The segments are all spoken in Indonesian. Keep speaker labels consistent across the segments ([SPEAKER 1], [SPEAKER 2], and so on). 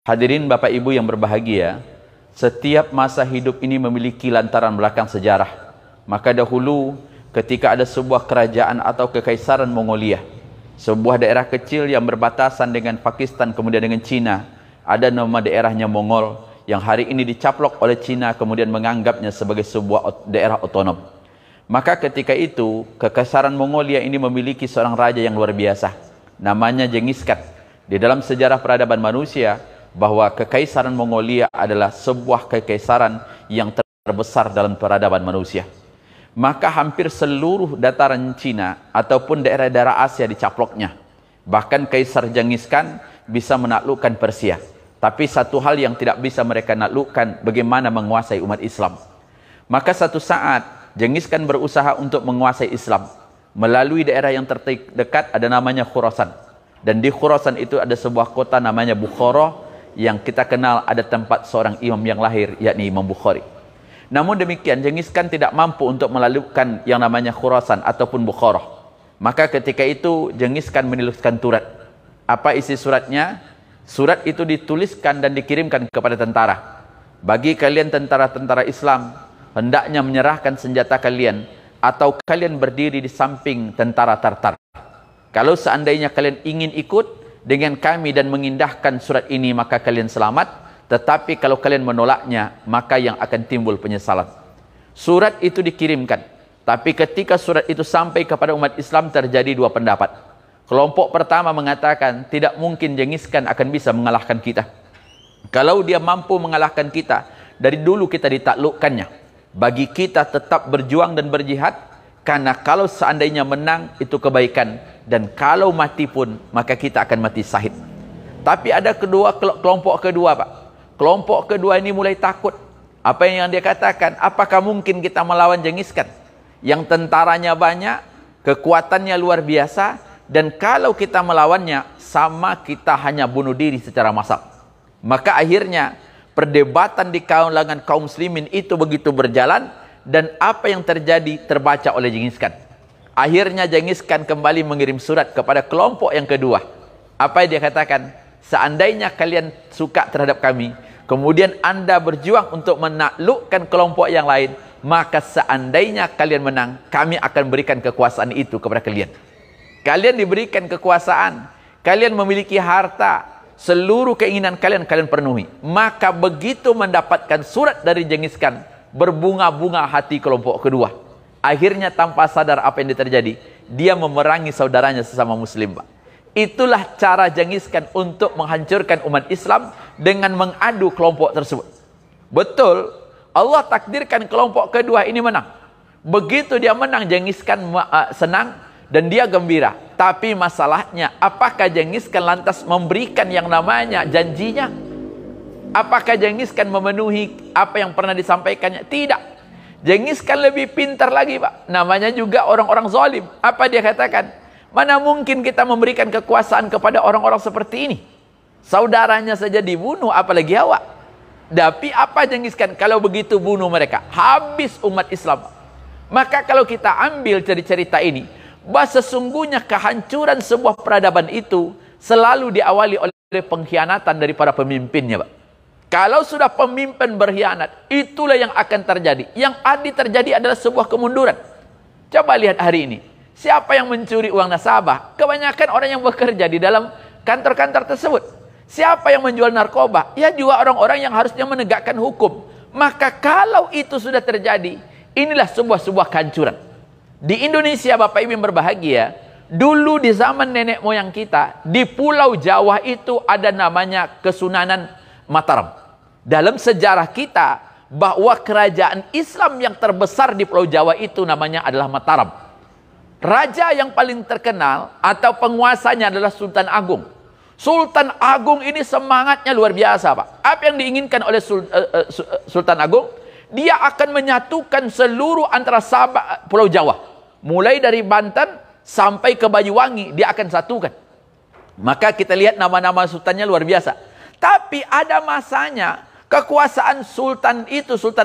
[SPEAKER 1] Hadirin Bapak Ibu yang berbahagia, setiap masa hidup ini memiliki lantaran belakang sejarah. Maka dahulu ketika ada sebuah kerajaan atau kekaisaran Mongolia, sebuah daerah kecil yang berbatasan dengan Pakistan kemudian dengan Cina, ada nama daerahnya Mongol yang hari ini dicaplok oleh Cina kemudian menganggapnya sebagai sebuah daerah otonom. Maka ketika itu kekaisaran Mongolia ini memiliki seorang raja yang luar biasa, namanya Genghis Khan. Di dalam sejarah peradaban manusia, bahwa kekaisaran Mongolia adalah sebuah kekaisaran yang terbesar dalam peradaban manusia. Maka hampir seluruh dataran Cina ataupun daerah-daerah Asia dicaploknya. Bahkan Kaisar Genghis Khan bisa menaklukkan Persia. Tapi satu hal yang tidak bisa mereka naklukkan, bagaimana menguasai umat Islam. Maka satu saat Genghis Khan berusaha untuk menguasai Islam melalui daerah yang terdekat, ada namanya Khurasan. Dan di Khurasan itu ada sebuah kota namanya Bukhara, yang kita kenal ada tempat seorang imam yang lahir, yakni Imam Bukhari. Namun demikian Genghis Khan tidak mampu untuk melalukan yang namanya Khurasan ataupun Bukhara. Maka ketika itu Genghis Khan menuliskan surat. Apa isi suratnya? Surat itu dituliskan dan dikirimkan kepada tentara. Bagi kalian tentara-tentara Islam, hendaknya menyerahkan senjata kalian atau kalian berdiri di samping tentara Tartar. Kalau seandainya kalian ingin ikut dengan kami dan mengindahkan surat ini, maka kalian selamat. Tetapi kalau kalian menolaknya, maka yang akan timbul penyesalan. Surat itu dikirimkan. Tapi ketika surat itu sampai kepada umat Islam, terjadi dua pendapat. Kelompok pertama mengatakan, tidak mungkin Genghis Khan akan bisa mengalahkan kita. Kalau dia mampu mengalahkan kita, dari dulu kita ditaklukkannya. Bagi kita tetap berjuang dan berjihad, karena kalau seandainya menang, itu kebaikan. Dan kalau mati pun, maka kita akan mati syahid. Tapi ada kelompok kedua, Pak. Kelompok kedua ini mulai takut. Apa yang dia katakan? Apakah mungkin kita melawan Genghis Khan? Yang tentaranya banyak, kekuatannya luar biasa, dan kalau kita melawannya, sama kita hanya bunuh diri secara massal. Maka akhirnya, perdebatan di kalangan kaum muslimin itu begitu berjalan, dan apa yang terjadi terbaca oleh Genghis Khan. Akhirnya Genghis Khan kembali mengirim surat kepada kelompok yang kedua. Apa yang dia katakan? Seandainya kalian suka terhadap kami, kemudian anda berjuang untuk menaklukkan kelompok yang lain, maka seandainya kalian menang, kami akan berikan kekuasaan itu kepada kalian. Kalian diberikan kekuasaan, kalian memiliki harta, seluruh keinginan kalian penuhi. Maka begitu mendapatkan surat dari Genghis Khan, berbunga-bunga hati kelompok kedua. Akhirnya tanpa sadar apa yang terjadi, dia memerangi saudaranya sesama muslim, Pak. Itulah cara Genghis Khan untuk menghancurkan umat Islam dengan mengadu kelompok tersebut. Betul, Allah takdirkan kelompok kedua ini menang. Begitu dia menang, Genghis Khan senang dan dia gembira. Tapi masalahnya, apakah Genghis Khan lantas memberikan yang namanya janjinya? Apakah Genghis Khan memenuhi apa yang pernah disampaikannya? Tidak. Genghis Khan lebih pintar lagi, Pak. Namanya juga orang-orang zalim. Apa dia katakan? Mana mungkin kita memberikan kekuasaan kepada orang-orang seperti ini? Saudaranya saja dibunuh, apalagi awak. Tapi apa Genghis Khan? Kalau begitu bunuh mereka. Habis umat Islam. Maka kalau kita ambil cerita ini, bahwa sesungguhnya kehancuran sebuah peradaban itu selalu diawali oleh pengkhianatan dari para pemimpinnya, Pak. Kalau sudah pemimpin berkhianat, itulah yang akan terjadi. Yang terjadi adalah sebuah kemunduran. Coba lihat hari ini. Siapa yang mencuri uang nasabah? Kebanyakan orang yang bekerja di dalam kantor-kantor tersebut. Siapa yang menjual narkoba? Ya juga orang-orang yang harusnya menegakkan hukum. Maka kalau itu sudah terjadi, inilah sebuah kehancuran. Di Indonesia, Bapak Ibu yang berbahagia, dulu di zaman nenek moyang kita, di Pulau Jawa itu ada namanya Kesunanan Mataram. Dalam sejarah kita, bahwa kerajaan Islam yang terbesar di Pulau Jawa itu namanya adalah Mataram. Raja yang paling terkenal atau penguasanya adalah Sultan Agung. Sultan Agung ini semangatnya luar biasa, Pak. Apa yang diinginkan oleh Sultan Agung? Dia akan menyatukan seluruh antara Pulau Jawa. Mulai dari Banten sampai ke Banyuwangi, dia akan satukan. Maka kita lihat nama-nama sultannya luar biasa. Tapi ada masanya kekuasaan Sultan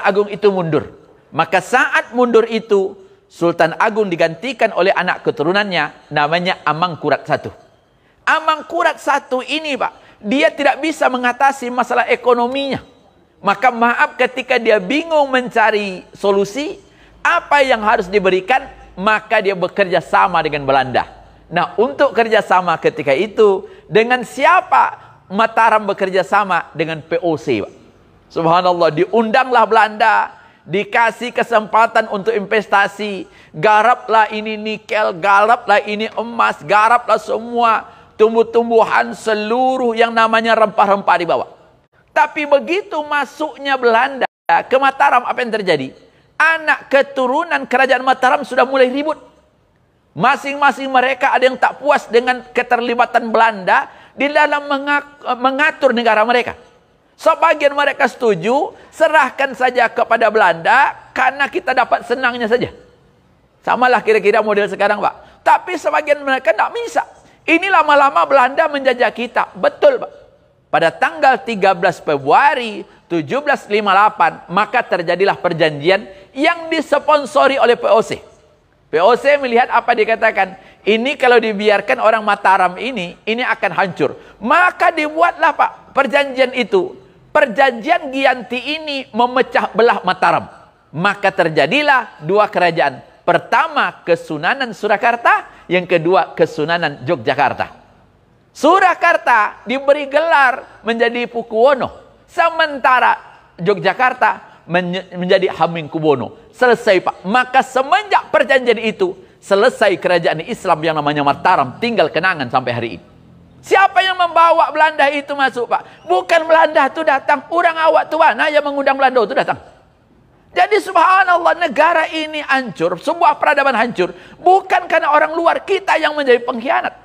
[SPEAKER 1] Agung itu mundur. Maka saat mundur itu, Sultan Agung digantikan oleh anak keturunannya, namanya Amangkurat I. Amangkurat I ini, Pak, dia tidak bisa mengatasi masalah ekonominya. Maka maaf, ketika dia bingung mencari solusi, apa yang harus diberikan, maka dia bekerja sama dengan Belanda. Nah, untuk kerjasama ketika itu, dengan siapa Mataram bekerja sama? Dengan POC, Pak. Subhanallah, diundanglah Belanda, dikasih kesempatan untuk investasi, garaplah ini nikel, garaplah ini emas, garaplah semua tumbuh-tumbuhan, seluruh yang namanya rempah-rempah dibawa. Tapi begitu masuknya Belanda ke Mataram, apa yang terjadi? Anak keturunan kerajaan Mataram sudah mulai ribut. Masing-masing mereka ada yang tak puas dengan keterlibatan Belanda di dalam mengatur negara mereka. Sebagian mereka setuju, serahkan saja kepada Belanda karena kita dapat senangnya saja. Samalah kira-kira model sekarang, Pak. Tapi sebagian mereka tidak bisa. Ini lama-lama Belanda menjajah kita. Betul, Pak. Pada tanggal 13 Februari 1758, maka terjadilah perjanjian yang disponsori oleh POC. POC melihat apa dikatakan, ini kalau dibiarkan orang Mataram ini akan hancur. Maka dibuatlah, Pak, perjanjian itu. Perjanjian Giyanti ini memecah belah Mataram. Maka terjadilah dua kerajaan. Pertama Kesunanan Surakarta, yang kedua Kesunanan Yogyakarta. Surakarta diberi gelar menjadi Pukuwono, sementara Yogyakarta menjadi Hamengkubuwono. Selesai, Pak. Maka semenjak perjanjian itu, selesai kerajaan Islam yang namanya Mataram, tinggal kenangan sampai hari ini. Siapa yang membawa Belanda itu masuk, Pak? Bukan Belanda itu datang, orang awak tuana yang mengundang Belanda itu datang. Jadi subhanallah, negara ini hancur, sebuah peradaban hancur, bukan karena orang luar, kita yang menjadi pengkhianat.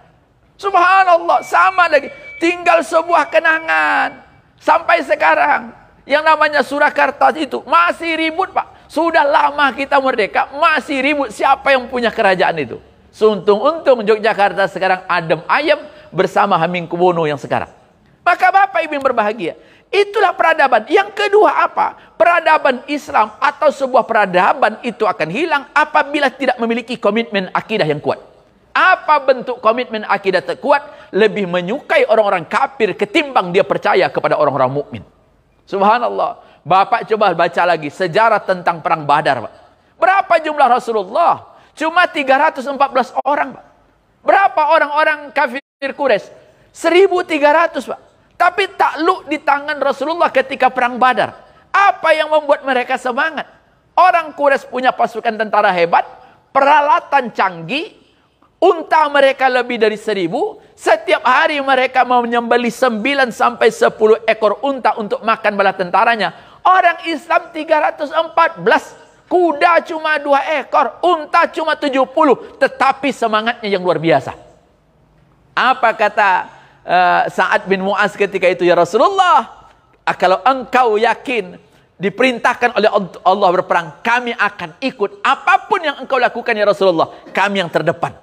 [SPEAKER 1] Subhanallah, sama lagi, tinggal sebuah kenangan. Sampai sekarang, yang namanya Surakarta itu masih ribut, Pak. Sudah lama kita merdeka, masih ribut siapa yang punya kerajaan itu. Untung-untung Yogyakarta sekarang adem ayem bersama Hamengkubuwono yang sekarang. Maka Bapak Ibu yang berbahagia, itulah peradaban. Yang kedua apa? Peradaban Islam atau sebuah peradaban itu akan hilang apabila tidak memiliki komitmen akidah yang kuat. Apa bentuk komitmen akidah terkuat? Lebih menyukai orang-orang kafir ketimbang dia percaya kepada orang-orang mukmin. Subhanallah. Bapak coba baca lagi sejarah tentang perang Badar, Pak. Berapa jumlah Rasulullah? Cuma 314 orang, Pak. Berapa orang-orang kafir Quraisy? 1.300, Pak. Tapi takluk di tangan Rasulullah ketika perang Badar. Apa yang membuat mereka semangat? Orang Quraisy punya pasukan tentara hebat, peralatan canggih, unta mereka lebih dari 1.000. Setiap hari mereka menyembelih 9 sampai 10 ekor unta untuk makan bala tentaranya. Orang Islam 314. Kuda cuma 2 ekor, unta cuma 70, tetapi semangatnya yang luar biasa. Apa kata Sa'ad bin Mu'az ketika itu, ya Rasulullah, kalau engkau yakin diperintahkan oleh Allah berperang, kami akan ikut apapun yang engkau lakukan ya Rasulullah, kami yang terdepan.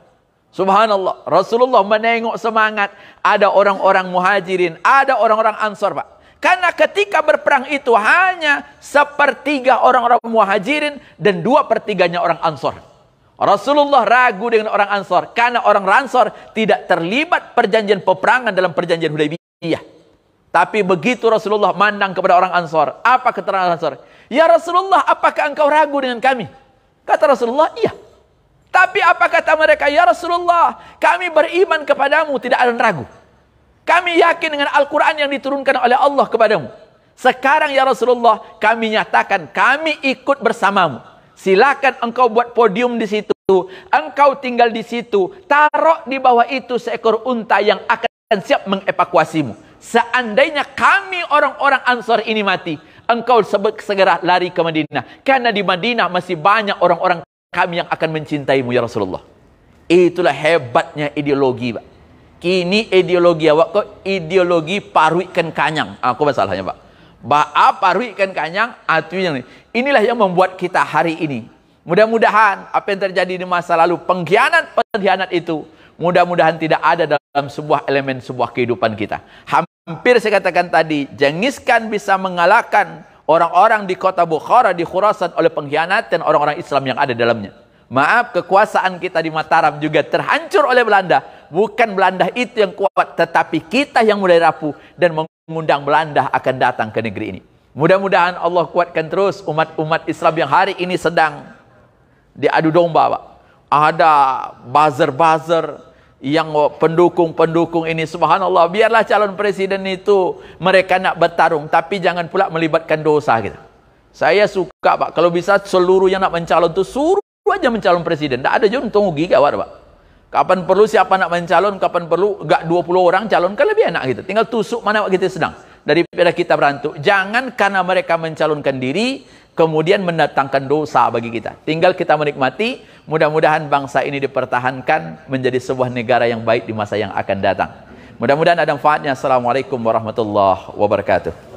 [SPEAKER 1] Subhanallah, Rasulullah menengok semangat, ada orang-orang muhajirin, ada orang-orang ansor, Pak. Karena ketika berperang itu hanya 1/3 orang-orang muhajirin dan 2/3-nya orang ansor. Rasulullah ragu dengan orang ansor karena orang ansor tidak terlibat perjanjian peperangan dalam perjanjian Hudaybiyah. Tapi begitu Rasulullah mandang kepada orang ansor, apa keterangan ansor? Ya Rasulullah, apakah engkau ragu dengan kami? Kata Rasulullah, iya. Tapi apa kata mereka? Ya Rasulullah, kami beriman kepadamu, tidak ada ragu. Kami yakin dengan Al-Quran yang diturunkan oleh Allah kepadamu. Sekarang ya Rasulullah, kami nyatakan kami ikut bersamamu. Silakan engkau buat podium di situ. Engkau tinggal di situ. Taruh di bawah itu seekor unta yang akan siap mengevakuasimu. Seandainya kami orang-orang Ansor ini mati, engkau segera lari ke Madinah. Karena di Madinah masih banyak orang-orang kami yang akan mencintaimu ya Rasulullah. Itulah hebatnya ideologi, Pak. Kini ideologi awak kok ideologi paru ikan kanyang. Aku masalahnya, Pak. Paru ikan kanyang, artinya inilah yang membuat kita hari ini. Mudah-mudahan apa yang terjadi di masa lalu, pengkhianat itu, mudah-mudahan tidak ada dalam sebuah elemen sebuah kehidupan kita. Hampir saya katakan tadi, Genghis Khan bisa mengalahkan orang-orang di kota Bukhara, di Khurasan oleh pengkhianatan orang-orang Islam yang ada dalamnya. Maaf, kekuasaan kita di Mataram juga terhancur oleh Belanda. Bukan Belanda itu yang kuat, tetapi kita yang mulai rapuh dan mengundang Belanda akan datang ke negeri ini. Mudah-mudahan Allah kuatkan terus umat-umat Islam yang hari ini sedang diadu domba, Pak. Ada buzzer-buzzer yang pendukung-pendukung ini, subhanallah, biarlah calon presiden itu mereka nak bertarung, tapi jangan pula melibatkan dosa kita. Saya suka, Pak, kalau bisa seluruh yang nak mencalon itu suruh aja mencalon presiden. Tak ada juga tunggu gigawar, Pak. Kapan perlu siapa nak mencalon, kapan perlu enggak 20 orang calon, kan lebih enak gitu. Tinggal tusuk mana kita sedang daripada kita berantuk. Jangan karena mereka mencalonkan diri kemudian mendatangkan dosa bagi kita. Tinggal kita menikmati, mudah-mudahan bangsa ini dipertahankan menjadi sebuah negara yang baik di masa yang akan datang. Mudah-mudahan ada manfaatnya. Assalamualaikum warahmatullahi wabarakatuh.